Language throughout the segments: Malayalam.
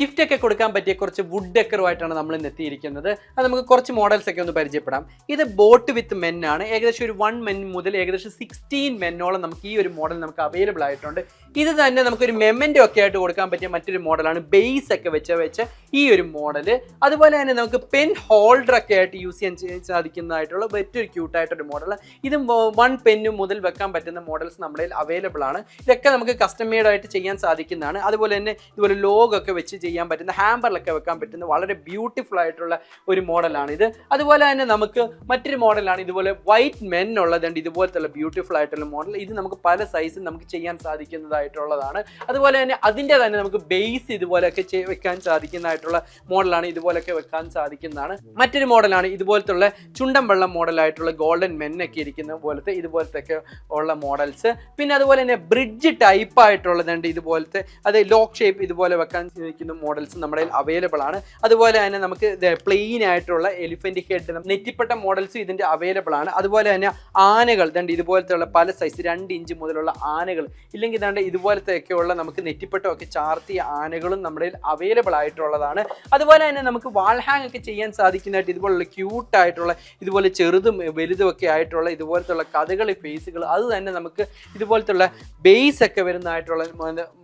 ഗിഫ്റ്റ് ഒക്കെ കൊടുക്കാൻ പറ്റിയ കുറച്ച് വുഡ് ഡെക്കറുമായിട്ടാണ് നമ്മൾ ഇന്ന് എത്തിയിരിക്കുന്നത്. അത് നമുക്ക് കുറച്ച് മോഡൽസ് ഒക്കെ ഒന്ന് പരിചയപ്പെടാം. ഇത് ബോട്ട് വിത്ത് മെൻ ആണ്. ഏകദേശം ഒരു 1 മെൻ മുതൽ ഏകദേശം 16 മെന്നോളം നമുക്ക് ഈ ഒരു മോഡൽ നമുക്ക് അവൈലബിൾ ആയിട്ടുണ്ട്. ഇത് തന്നെ നമുക്കൊരു മെമ്മൻ്റോ ഒക്കെ ആയിട്ട് കൊടുക്കാൻ പറ്റിയ മറ്റൊരു മോഡലാണ്. ബേസ് ഒക്കെ വെച്ച് ഈ ഒരു മോഡല്. അതുപോലെ തന്നെ നമുക്ക് പെൻ ഹോൾഡർ ഒക്കെ ആയിട്ട് യൂസ് ചെയ്യാൻ സാധിക്കുന്നതായിട്ടുള്ള മറ്റൊരു ക്യൂട്ടായിട്ടൊരു മോഡൽ. ഇത് 1 പെന്ന് മുതൽ വെക്കാൻ പറ്റുന്ന മോഡൽസ് നമ്മുടെ അവൈലബിൾ ആണ്. ഇതൊക്കെ നമുക്ക് കസ്റ്റം മെയ്ഡ് ആയിട്ട് ചെയ്യാൻ സാധിക്കുന്നതാണ്. അതുപോലെ തന്നെ ഇതുപോലെ ലോഗോ ഒക്കെ വെച്ച് ചെയ്യാൻ പറ്റുന്ന, ഹാമ്പറിലൊക്കെ വെക്കാൻ പറ്റുന്ന വളരെ ബ്യൂട്ടിഫുൾ ആയിട്ടുള്ള ഒരു മോഡലാണ് ഇത്. അതുപോലെ തന്നെ നമുക്ക് മറ്റൊരു മോഡലാണ് ഇതുപോലെ വൈറ്റ് മെൻ ഉള്ളതുണ്ട്. ഇതുപോലത്തെ ബ്യൂട്ടിഫുൾ ആയിട്ടുള്ള മോഡൽ. ഇത് നമുക്ക് പല സൈസിൽ നമുക്ക് ചെയ്യാൻ സാധിക്കുന്നതായിട്ടുള്ളതാണ്. അതുപോലെ തന്നെ അതിൻ്റെ തന്നെ നമുക്ക് ബേസ് ഇതുപോലെയൊക്കെ വെക്കാൻ സാധിക്കുന്നതായിട്ടുള്ള മോഡലാണ്. ഇതുപോലൊക്കെ വെക്കാൻ സാധിക്കുന്നതാണ്. മറ്റൊരു മോഡലാണ് ഇതുപോലത്തുള്ള ചുണ്ടൻ വെള്ളം മോഡലായിട്ടുള്ള ഗോൾഡൻ മെൻ ഒക്കെ ഇരിക്കുന്ന പോലത്തെ ഇതുപോലത്തെ ഒക്കെ ഉള്ള മോഡൽസ്. പിന്നെ അതുപോലെ തന്നെ ബ്രിഡ്ജ് ടൈപ്പ് ആയിട്ടുള്ളതുണ്ട്. ഇതുപോലത്തെ അത് ലോക്ക് ഷേപ്പ് ഇതുപോലെ വെക്കാൻ സാധിക്കുന്ന മോഡൽസ് നമ്മുടെ അവൈലബിൾ ആണ്. അതുപോലെ തന്നെ നമുക്ക് പ്ലെയിൻ ആയിട്ടുള്ള എലിഫന്റ് ഹെഡ് നെറ്റിപ്പെട്ട മോഡൽസ് ഇതിന്റെ അവൈലബിൾ ആണ്. അതുപോലെ തന്നെ ആനകൾ ദണ്ട് ഇതുപോലത്തെ ഉള്ള പല സൈസ് 2 ഇഞ്ച് മുതലുള്ള ആനകൾ, ഇല്ലെങ്കിൽ ദണ്ട് ഇതുപോലത്തെ ഒക്കെയുള്ള നമുക്ക് നെറ്റിപ്പെട്ടൊക്കെ ചാർത്തിയ ആനകളും നമ്മുടെ അവൈലബിൾ ആയിട്ടുള്ളതാണ്. അതുപോലെ തന്നെ നമുക്ക് വാൾ ഹാങ് ഒക്കെ ചെയ്യാൻ സാധിക്കുന്നതായിട്ട് ഇതുപോലുള്ള ക്യൂട്ടായിട്ടുള്ള ഇതുപോലെ ചെറുതും വലുതും ഒക്കെ ആയിട്ടുള്ള ഇതുപോലത്തെ ഉള്ള കഥകളി ഫേസുകൾ, അത് തന്നെ നമുക്ക് ഇതുപോലത്തെ ഉള്ള ബേസ് ഒക്കെ വരുന്നതായിട്ടുള്ള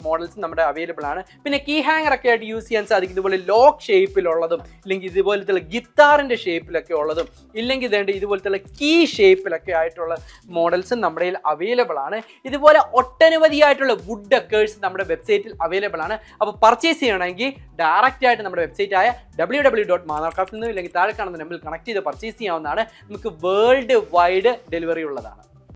മോഡൽസ് നമ്മുടെ അവൈലബിൾ ആണ്. പിന്നെ കീ ഹാങ്ങർ ഒക്കെ ആയിട്ട് യൂസ് ചെയ്യാൻ സാധിക്കും. ഇതുപോലെ ലോക്ക് ഷേപ്പിലുള്ളതും, ഇല്ലെങ്കിൽ ഇതുപോലത്തെ ഗിത്താറിന്റെ ഷേപ്പിലൊക്കെ ഉള്ളതും, ഇല്ലെങ്കിൽ ഇതേണ്ട ഇതുപോലത്തെ കീ ഷേപ്പിലൊക്കെ ആയിട്ടുള്ള മോഡൽസ് നമ്മുടെ അവൈലബിൾ ആണ്. ഇതുപോലെ ഒട്ടനവധി ആയിട്ടുള്ള വുഡ് ഡെക്കേഴ്സ് നമ്മുടെ വെബ്സൈറ്റിൽ അവൈലബിൾ ആണ്. അപ്പോൾ പർച്ചേസ് ചെയ്യണമെങ്കിൽ ഡയറക്റ്റ് ആയിട്ട് നമ്മുടെ വെബ്സൈറ്റ് ആയ www.manarcraft ഇല്ലെങ്കിൽ താഴെ കാണുന്ന നമ്പറിൽ കണക്ട് ചെയ്ത് പർച്ചേസ് ചെയ്യാവുന്നതാണ്. നമുക്ക് വേൾഡ് വൈഡ് ഡെലിവറി ഉള്ളതാണ്.